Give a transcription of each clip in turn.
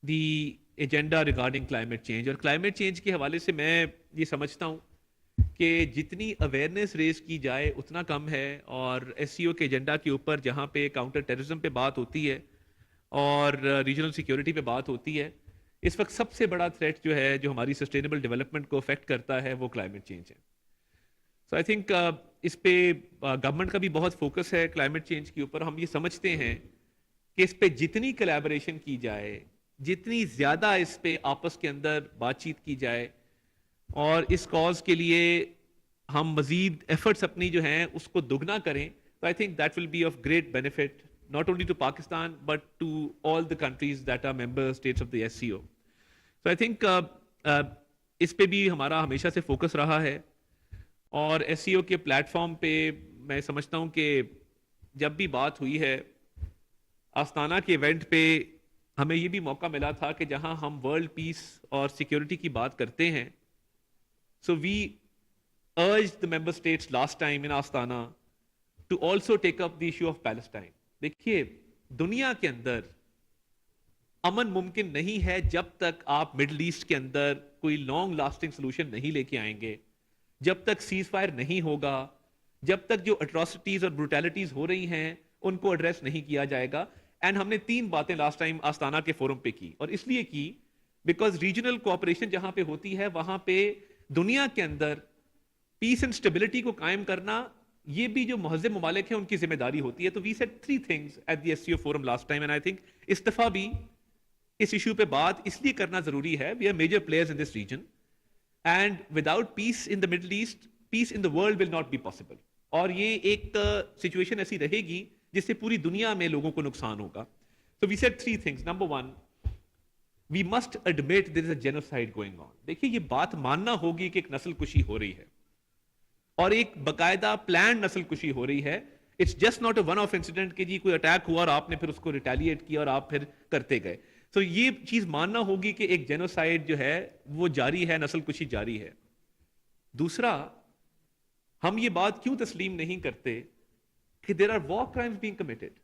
The agenda regarding climate change. اور climate change کے حوالے سے میں یہ سمجھتا ہوں کہ جتنی اویئرنیس ریز کی جائے اتنا کم ہے. اور ایس سی او کے ایجنڈا کے اوپر جہاں پہ کاؤنٹر ٹیررزم پہ بات ہوتی ہے اور ریجنل سیکیورٹی پہ بات ہوتی ہے، اس وقت سب سے بڑا تھریٹ جو ہے جو ہماری سسٹینیبل ڈیولپمنٹ کو افیکٹ کرتا ہے وہ کلائمیٹ چینج ہے. سو آئی تھنک اس پہ گورنمنٹ کا بھی بہت فوکس ہے کلائمیٹ چینج کے اوپر. ہم یہ سمجھتے ہیں کہ اس پہ جتنی کلیبوریشن کی جائے، جتنی زیادہ اس پہ آپس کے اندر بات چیت کی جائے اور اس کاز کے لیے ہم مزید ایفرٹس اپنی جو ہیں اس کو دگنا کریں، تو I think that will be of great benefit not only to Pakistan but to all the countries that are member states of the S C O. So I think اس پہ بھی ہمارا ہمیشہ سے فوکس رہا ہے. اور ایس سی او کے پلیٹ فارم پہ میں سمجھتا ہوں کہ جب بھی بات ہوئی ہے آستانہ کے ایونٹ پہ، ہمیں یہ بھی موقع ملا تھا کہ جہاں ہم ورلڈ پیس اور سیکیورٹی کی بات کرتے ہیں، so we urge the member states last time in Astana to also take up the issue of Palestine. دیکھیے، دنیا کے اندر امن ممکن نہیں ہے جب تک آپ مڈل ایسٹ کے اندر کوئی لانگ لاسٹنگ سولوشن نہیں لے کے آئیں گے، جب تک سیز فائر نہیں ہوگا، جب تک جو اٹراسٹیز اور بروٹیلٹیز ہو رہی ہیں ان کو ایڈریس نہیں کیا جائے گا. اینڈ ہم نے 3 باتیں لاسٹ ٹائم آستانہ کے فورم پہ کی، اور اس لیے کی بیکاز ریجنل کوآپریشن جہاں پہ ہوتی ہے وہاں پہ دنیا کے اندر پیس اینڈ اسٹیبلٹی کو قائم کرنا یہ بھی جو مہذب ممالک ہیں ان کی ذمہ داری ہوتی ہے. تو we said 3 things at the S C O forum last time, and I think اس دفعہ بھی اس ایشو پہ بات اس لیے کرنا ضروری ہے. We are major players in this region and without peace in the Middle East peace in the world will not be possible. اور یہ ایک سچویشن ایسی رہے گی جس سے پوری دنیا میں لوگوں کو نقصان ہوگا. تو we said 3 things. Number 1، we must admit there is a genocide going on. دیکھیے، یہ بات ماننا ہوگی کہ ایک نسل کشی ہو رہی ہے اور ایک باقاعدہ پلانڈ نسل کشی ہو رہی ہے. It's just not a one off incident کہ جی کوئی اٹیک ہوا اور آپ نے پھر اس کو ریٹیلیٹ کیا اور آپ پھر کرتے گئے. تو یہ چیز ماننا ہوگی کہ ایک جینوسائڈ جو ہے وہ جاری ہے، نسل کشی جاری ہے. دوسرا، ہم یہ بات کیوں تسلیم نہیں کرتے کہ there are war crimes being committed.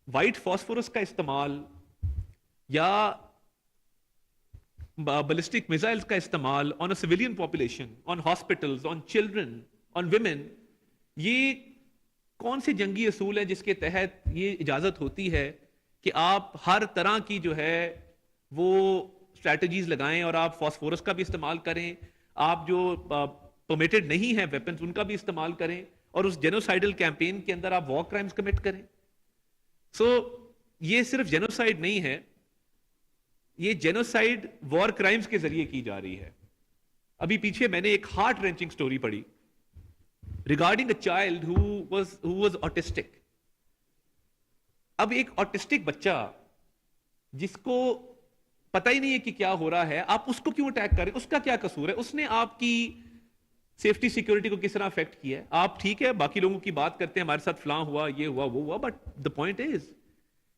White phosphorus کا استعمال یا بالسٹک میزائلز کا استعمال on a civilian population, on hospitals, on children, on women, یہ کون سے جنگی اصول ہیں جس کے تحت یہ اجازت ہوتی ہے کہ آپ ہر طرح کی جو ہے وہ اسٹریٹجیز لگائیں اور آپ فاسفورس کا بھی استعمال کریں، آپ جو پرمیٹڈ نہیں ہیں ویپنز ان کا بھی استعمال کریں، اور اس جینوسائیڈل کیمپین کے اندر آپ وار کرائمز کمٹ کریں. سو یہ صرف جینوسائیڈ نہیں ہے، یہ جینوسائیڈ وار کرائمز کے ذریعے کی جا رہی ہے. ابھی پیچھے میں نے ایک ہارٹ رینچنگ سٹوری پڑھی regarding a child who was autistic. اب ایک آٹسٹک بچہ جس کو پتہ ہی نہیں ہے کہ کیا ہو رہا ہے، آپ اس کو کیوں اٹیک کریں؟ اس کا کیا قصور ہے؟ اس نے آپ کی سیفٹی سیکورٹی کو کس طرح افیکٹ کیا ہے؟ آپ ٹھیک ہے باقی لوگوں کی بات کرتے ہیں ہمارے ساتھ فلاں ہوا، یہ ہوا، وہ ہوا، بٹ دا پوائنٹ از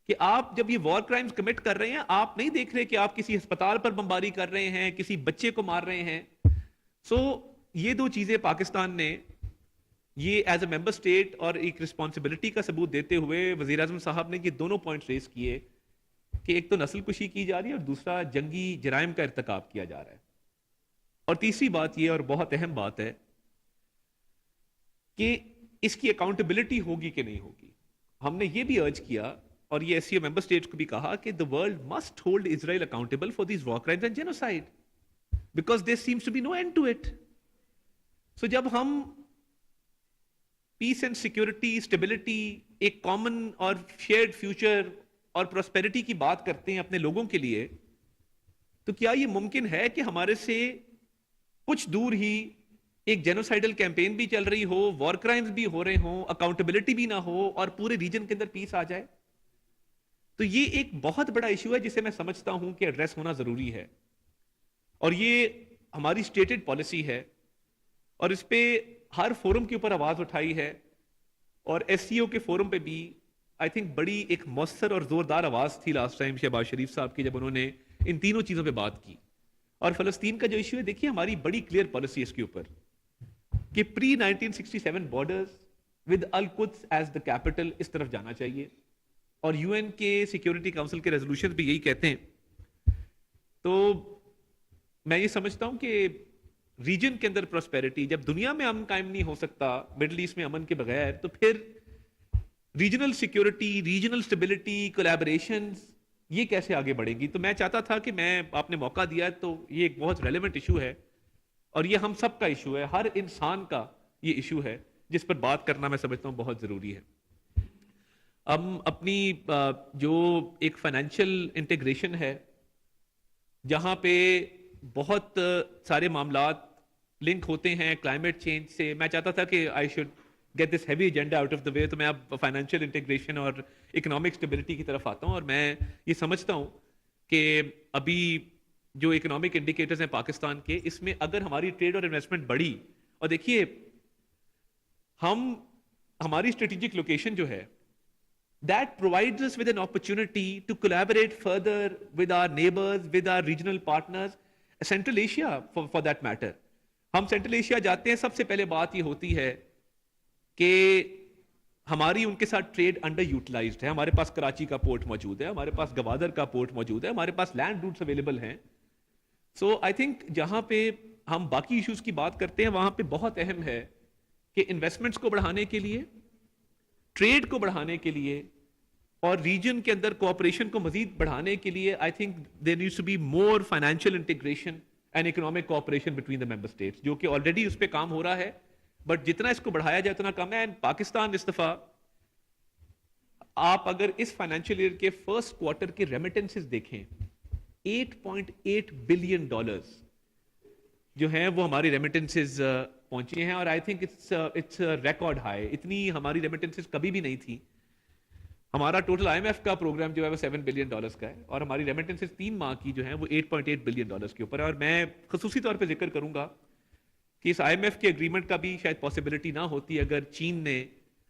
کہ آپ جب یہ وار کرائمز کمٹ کر رہے ہیں آپ نہیں دیکھ رہے کہ آپ کسی ہسپتال پر بمباری کر رہے ہیں، کسی بچے کو مار رہے ہیں. سو یہ 2 چیزیں پاکستان نے یہ ایز اے ممبر اسٹیٹ اور ایک رسپانسبلٹی کا ثبوت دیتے ہوئے وزیر اعظم صاحب نے یہ دونوں پوائنٹس ریز کیے کہ ایک تو نسل کشی کی جا رہی ہے اور دوسرا جنگی جرائم کا ارتکاب کیا جا رہا ہے. اور تیسری بات یہ، اور بہت اہم بات ہے، کہ اس کی اکاؤنٹیبلٹی ہوگی کہ نہیں ہوگی. ہم نے یہ بھی ارج کیا اور یہ ایس سی او ممبر اسٹیٹس کو بھی کہا کہ the world must hold Israel accountable for these war crimes and genocide because there seems to be no end to it. So جب ہم پیس اینڈ سیکورٹی، اسٹیبلٹی، ایک کامن اور شیئرڈ فیوچر اور prosperity کی بات کرتے ہیں اپنے لوگوں کے لیے، تو کیا یہ ممکن ہے کہ ہمارے سے کچھ دور ہی ایک جینوسائیڈل کیمپین بھی چل رہی ہو، وار کرائمز بھی ہو رہے ہوں، اکاؤنٹیبلٹی بھی نہ ہو اور پورے ریجن کے اندر پیس آ جائے؟ تو یہ ایک بہت بڑا ایشو ہے جسے میں سمجھتا ہوں کہ ایڈریس ہونا ضروری ہے، اور یہ ہماری اسٹیٹڈ پالیسی ہے اور اس پہ ہر فورم کے اوپر آواز اٹھائی ہے. اور ایس سی او کے فورم پہ بھی آئی تھنک بڑی ایک مؤثر اور زوردار آواز تھی لاسٹ ٹائم شہباز شریف صاحب کی جب انہوں نے ان تینوں چیزوں پہ بات کی. اور فلسطین کا جو ایشو ہے، دیکھیے ہماری بڑی کلیئر پالیسی اس کے اوپر کہ پری 1967 بارڈرز ود القدس ایز دا کیپٹل اس طرف جانا چاہیے. اور یو این کے سیکیورٹی کاؤنسل کے ریزولوشن بھی یہی کہتے ہیں. تو میں یہ سمجھتا ہوں کہ ریجن کے اندر پراسپیرٹی، جب دنیا میں امن قائم نہیں ہو سکتا مڈل ایسٹ میں امن کے بغیر، تو پھر regional security, regional stability, collaborations یہ کیسے آگے بڑھیں گی؟ تو میں چاہتا تھا کہ میں آپ نے موقع دیا تو یہ ایک بہت ریلیونٹ ایشو ہے، اور یہ ہم سب کا ایشو ہے، ہر انسان کا یہ ایشو ہے جس پر بات کرنا میں سمجھتا ہوں بہت ضروری ہے. ہم اپنی جو ایک فائنینشیل انٹیگریشن ہے جہاں پہ بہت سارے معاملات لنک ہوتے ہیں کلائمیٹ چینج سے، میں چاہتا تھا کہ I should get this heavy agenda out of the way. تو میں اب فائنینشیل انٹیگریشن اور اکنامک اسٹیبلٹی کی طرف آتا ہوں، اور میں یہ سمجھتا ہوں کہ ابھی جو اکنامک انڈیکیٹرز ہیں پاکستان کے، اس میں اگر ہماری ٹریڈ اور انویسٹمنٹ بڑھی، اور دیکھیے ہماری اسٹریٹجک لوکیشن جو ہے that provides us with an opportunity to collaborate further with our neighbors, with our regional partners, Central Asia for that matter. ہم سینٹرل ایشیا جاتے ہیں، سب سے پہلے بات یہ ہوتی ہے کہ ہماری ان کے ساتھ ٹریڈ انڈر یوٹیلائزڈ ہے. ہمارے پاس کراچی کا پورٹ موجود ہے، ہمارے پاس گوادر کا پورٹ موجود ہے، ہمارے پاس لینڈ روٹس اویلیبل ہیں. سو آئی تھنک جہاں پہ ہم باقی ایشوز کی بات کرتے ہیں وہاں پہ بہت اہم ہے کہ انویسٹمنٹس کو بڑھانے کے لیے، ٹریڈ کو بڑھانے کے لیے، اور ریجن کے اندر کوآپریشن کو مزید بڑھانے کے لیے I think there needs to be more financial integration and economic cooperation between the member states, جو کہ آلریڈی اس پہ کام ہو رہا ہے، بٹ جتنا اس کو بڑھایا جائے اتنا کم ہے. اینڈ پاکستان اس دفعہ، آپ اگر اس فائنینشیل ایئر کے فرسٹ کوارٹر کے ریمیٹنسز دیکھیں، $8.8 بلین جو ہیں وہ ہماری ریمیٹنسز پہنچی ہیں، اور I think it's record high. اتنی ہماری ریمیٹنسز کبھی بھی نہیں تھی. ہمارا ٹوٹل آئی ایم ایف کا پروگرام جو ہے وہ $7 بلین کا ہے، اور ہماری ریمیٹنسز 3 ماہ کی جو ہیں وہ $8.8 بلین کے اوپر ہے. اور میں خصوصی طور پہ ذکر کروں گا کہ اس آئی ایم ایف کے اگریمنٹ کا بھی شاید پاسبلٹی نہ ہوتی اگر چین نے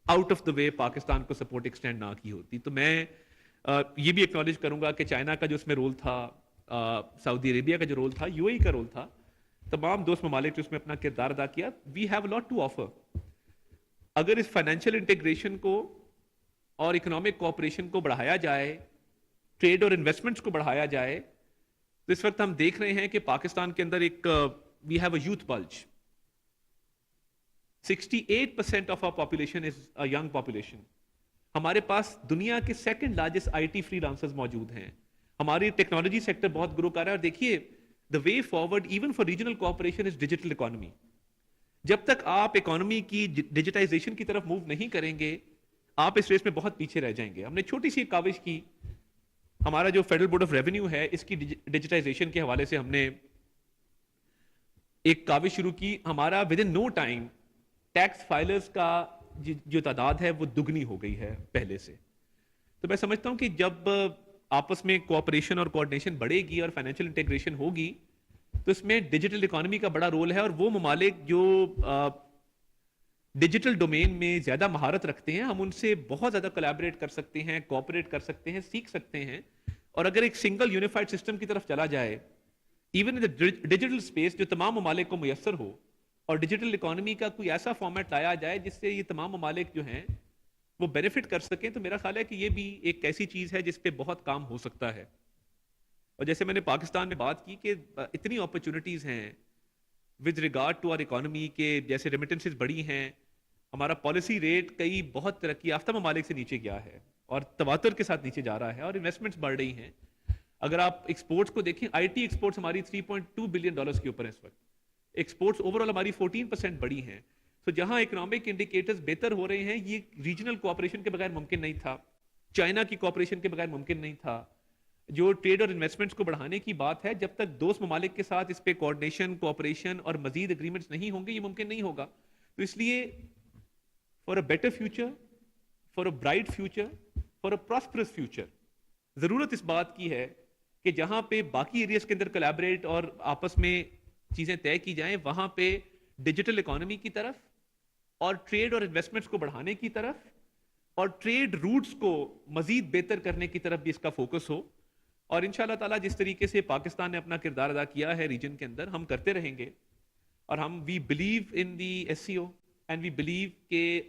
آؤٹ آف دا وے پاکستان کو سپورٹ ایکسٹینڈ نہ کی ہوتی. تو میں یہ بھی ایکنالج کروں گا کہ چائنا کا جو اس میں رول تھا، سعودی عربیہ کا جو رول تھا، یو اے ای کا رول تھا، تمام دوست ممالک جو اس میں اپنا کردار ادا کیا. We have a lot to offer. اگر اس فائنینشیل انٹیگریشن کو اور اکنامک کوآپریشن کو بڑھایا جائے، ٹریڈ اور انویسٹمنٹس کو بڑھایا جائے، تو اس وقت ہم دیکھ رہے ہیں کہ پاکستان کے اندر ایک we have a youth bulge. 68% of our population is a young population. ہمارے پاس دنیا کے second largest I T freelancers موجود ہیں. ہماری ٹیکنالوجی سیکٹر بہت گرو کر رہا ہے. اور دیکھیے the way forward even for regional cooperation is digital economy. جب تک آپ اکانومی کی ڈیجیٹائزیشن کی طرف موو نہیں کریں گے، آپ اس ریس میں بہت پیچھے رہ جائیں گے. ہم نے چھوٹی سی کاوش کی، ہمارا جو فیڈرل بورڈ آف ریونیو ہے اس کی ڈیجیٹائزیشن کے حوالے سے ہم نے ایک کاوش شروع کی. ہمارا within no time tax filers کا جو تعداد ہے وہ دگنی ہو گئی ہے پہلے سے. تو میں سمجھتا ہوں کہ جب آپس میں کوآپریشن اور کوآرڈینیشن بڑھے گی اور فائنینشیل انٹیگریشن ہوگی تو اس میں ڈیجیٹل اکانومی کا بڑا رول ہے. اور وہ ممالک جو ڈیجیٹل ڈومین میں زیادہ مہارت رکھتے ہیں، ہم ان سے بہت زیادہ کولیبریٹ کر سکتے ہیں، کوآپریٹ کر سکتے ہیں، سیکھ سکتے ہیں. اور اگر ایک سنگل یونیفائڈ سسٹم کی طرف چلا جائے ایون ان ڈیجیٹل اسپیس جو تمام ممالک کو میسر ہو، اور ڈیجیٹل اکانومی کا کوئی ایسا فارمیٹ لایا جائے جس سے یہ تمام ممالک جو ہیں وہ بینیفٹ کر سکیں، تو میرا خیال ہے کہ یہ بھی ایک ایسی چیز ہے جس پہ بہت کام ہو سکتا ہے. اور جیسے میں نے پاکستان میں بات کی کہ اتنی اپرچونٹیز ہیں with regard to our economy کے، جیسے ریمیٹنسز بڑی ہیں، ہمارا پالیسی ریٹ کئی بہت ترقی یافتہ ممالک سے نیچے گیا ہے اور تواتر کے ساتھ نیچے جا رہا ہے، اور انویسٹمنٹس بڑھ رہی ہیں. اگر آپ ایکسپورٹس کو دیکھیں، آئی ٹی ایکسپورٹس ہماری $3.2 بلین کے اوپر ہیں اس وقت. ایکسپورٹس اوور آل ہماری 14% بڑی ہیں. تو جہاں اکنامک انڈیکیٹرز بہتر ہو رہے ہیں، یہ ریجنل کوآپریشن کے بغیر ممکن نہیں تھا، چائنا کی کوآپریشن کے بغیر ممکن نہیں تھا. جو ٹریڈ اور انویسٹمنٹس کو بڑھانے کی بات ہے، جب تک دوست ممالک کے ساتھ اس پہ کوآرڈینیشن، کوآپریشن اور مزید اگریمنٹس نہیں ہوں گے یہ ممکن نہیں ہوگا. تو اس لیے for a better future, for a bright future, for a prosperous future, ضرورت اس بات کی ہے کہ جہاں پہ باقی ایریاز کے اندر کولیبریٹ اور آپس میں چیزیں طے کی جائیں، وہاں پہ ڈیجیٹل اکانومی کی طرف اور ٹریڈ اور انویسٹمنٹس کو بڑھانے کی طرف اور ٹریڈ روٹس کو مزید بہتر کرنے کی طرف بھی اس کا فوکس ہو. اور انشاءاللہ تعالیٰ جس طریقے سے پاکستان نے اپنا کردار ادا کیا ہے ریجن کے اندر، ہم کرتے رہیں گے. اور ہم we believe in the S C O and we believe کہ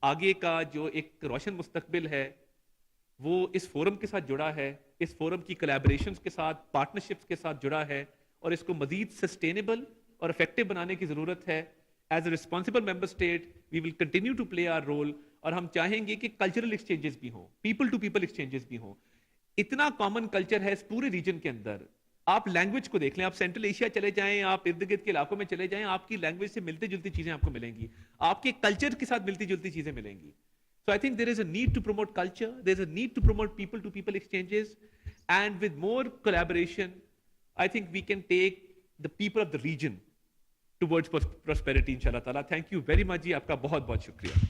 آگے کا جو ایک روشن مستقبل ہے وہ اس فورم کے ساتھ جڑا ہے, اس فورم کی کلیبریشنز کے ساتھ, پارٹنرشپس کے ساتھ جڑا ہے, اور اس کو مزید سسٹینیبل اور افیکٹو بنانے کی ضرورت ہے. As a responsible member state we will continue to play our role, اور ہم چاہیں گے کہ کلچرل ایکسچینجز بھی ہوں, پیپل ٹو پیپل ایکسچینجز بھی ہوں. اتنا کامن کلچر ہے اس پورے ریجن کے اندر. آپ لینگویج کو دیکھ لیں, آپ سینٹرل ایشیا چلے جائیں, آپ ارد گرد کے علاقوں میں چلے جائیں, آپ کی لینگویج سے ملتی جلتی چیزیں آپ کو ملیں گی, آپ کے کلچر کے ساتھ ملتی جلتی چیزیں ملیں گی. So I think there is a need to promote culture, there is a need to promote people to people exchanges, and with more collaboration, I think we can take the people of the region towards prosperity, inshallah ta'ala. Thank you very much ji, aapka bahut bahut shukriya.